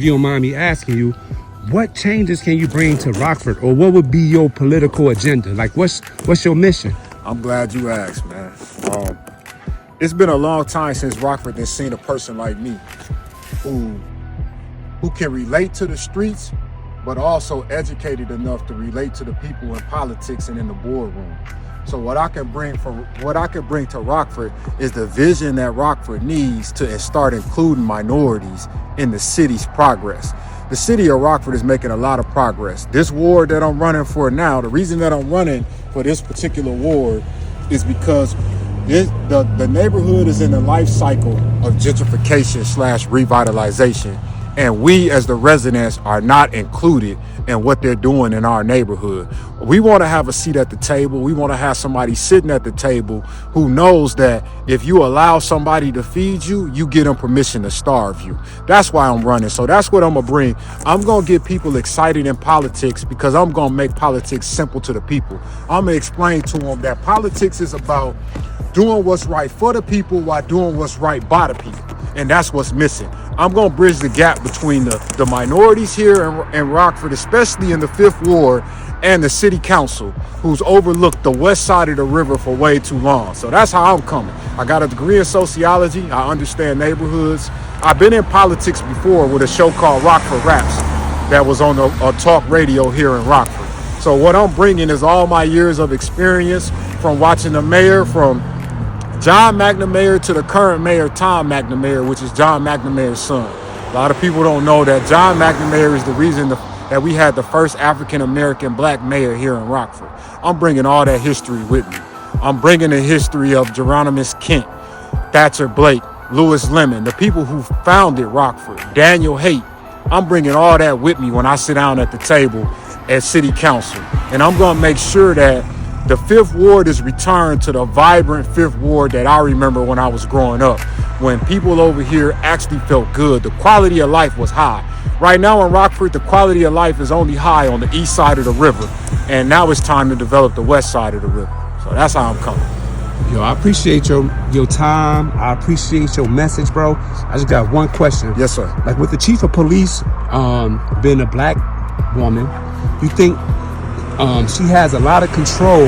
If you don't mind me asking you, what changes can you bring to Rockford, or what would be your political agenda? Like, what's your mission? I'm glad you asked, man. It's been a long time since Rockford has seen a person like me who can relate to the streets, but also educated enough to relate to the people in politics and in the boardroom. So what I can bring to Rockford is the vision that Rockford needs to start including minorities in the city's progress. The city of Rockford is making a lot of progress. This ward that I'm running for now, the reason that I'm running for this particular ward is because the neighborhood is in the life cycle of gentrification / revitalization. And we as the residents are not included in what they're doing in our neighborhood. We want to have a seat at the table. We want to have somebody sitting at the table who knows that if you allow somebody to feed you, you get them permission to starve you. That's why I'm running. So that's what I'm going to bring. I'm going to get people excited in politics because I'm going to make politics simple to the people. I'm going to explain to them that politics is about doing what's right for the people while doing what's right by the people. And that's what's missing. I'm going to bridge the gap between the minorities here in Rockford, especially in the 5th Ward, and the city council, who's overlooked the west side of the river for way too long. So that's how I'm coming. I got a degree in sociology. I understand neighborhoods. I've been in politics before with a show called Rockford Raps that was on a talk radio here in Rockford. So what I'm bringing is all my years of experience from watching the mayor from John McNamara to the current mayor, Tom McNamara, which is John McNamara's son. A lot of people don't know that John McNamara is the reason that we had the first African-American black mayor here in Rockford. I'm bringing all that history with me. I'm bringing the history of Geronimus Kent, Thatcher Blake, Lewis Lemon, the people who founded Rockford, Daniel Haight. I'm bringing all that with me when I sit down at the table at City Council. And I'm going to make sure that the 5th Ward is returned to the vibrant 5th Ward that I remember when I was growing up, when people over here actually felt good. The quality of life was high. Right now in Rockford, the quality of life is only high on the east side of the river, and now it's time to develop the west side of the river. So that's how I'm coming. Yo, I appreciate your time. I appreciate your message, bro. I just got one question. Yes, sir. Like, with the chief of police being a black woman, you think she has a lot of control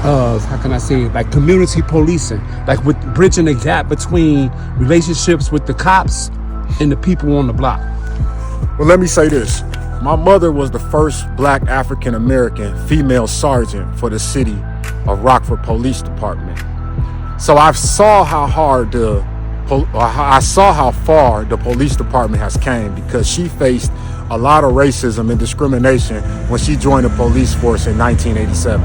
of, how can I say it, like community policing, like with bridging the gap between relationships with the cops and the people on the block? Well, let me say this. My mother was the first black African-American female sergeant for the city of Rockford Police Department. So I saw how far the police department has came, because she faced a lot of racism and discrimination when she joined the police force in 1987.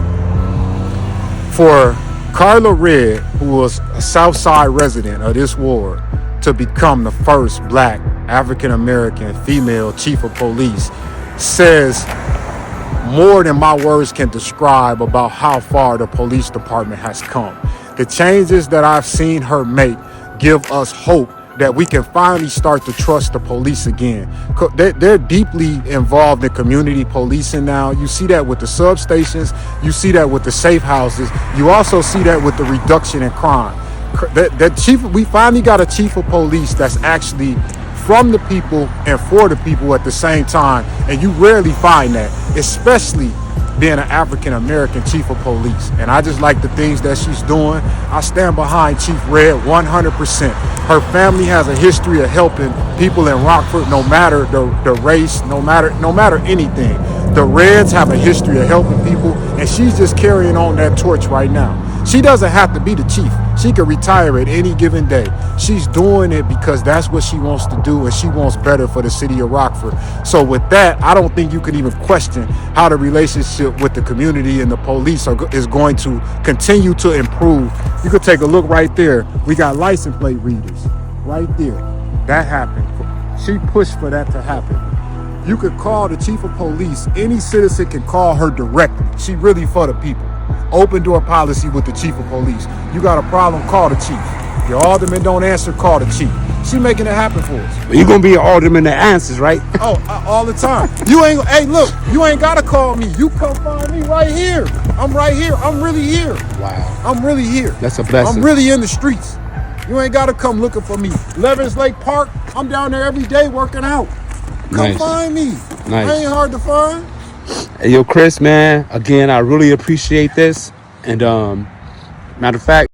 For Carla Red, who was a Southside resident of this ward, to become the first black African-American female chief of police says more than my words can describe about how far the police department has come. The changes that I've seen her make give us hope that we can finally start to trust the police again. They're deeply involved in community policing now. You see that with the substations. You see that with the safe houses. You also see that with the reduction in crime. We finally got a chief of police that's actually from the people and for the people at the same time. And you rarely find that, especially being an African-American chief of police. And I just like the things that she's doing. I stand behind Chief Red 100%. Her family has a history of helping people in Rockford, no matter the race, no matter anything. The Reds have a history of helping people, and she's just carrying on that torch right now. She doesn't have to be the chief. She could retire at any given day. She's doing it because that's what she wants to do, and she wants better for the city of Rockford. So with that, I don't think you can even question how the relationship with the community and the police is going to continue to improve. You could take a look right there. We got license plate readers right there. That happened. She pushed for that to happen. You could call the chief of police. Any citizen can call her directly. She really for the people. Open door policy with the chief of police. You got a problem, call the chief. Your alderman don't answer, call the chief. She making it happen for us. But you're gonna be an alderman that answers, right? All the time. Hey, look, you ain't gotta call me. You come find me right here. I'm right here. I'm really here. Wow. I'm really here. That's a blessing. I'm really in the streets. You ain't gotta come looking for me. Levens Lake Park, I'm down there every day working out. Come Nice. find me. Nice. I ain't hard to find. Hey, yo, Chris, man, again, I really appreciate this. And matter of fact,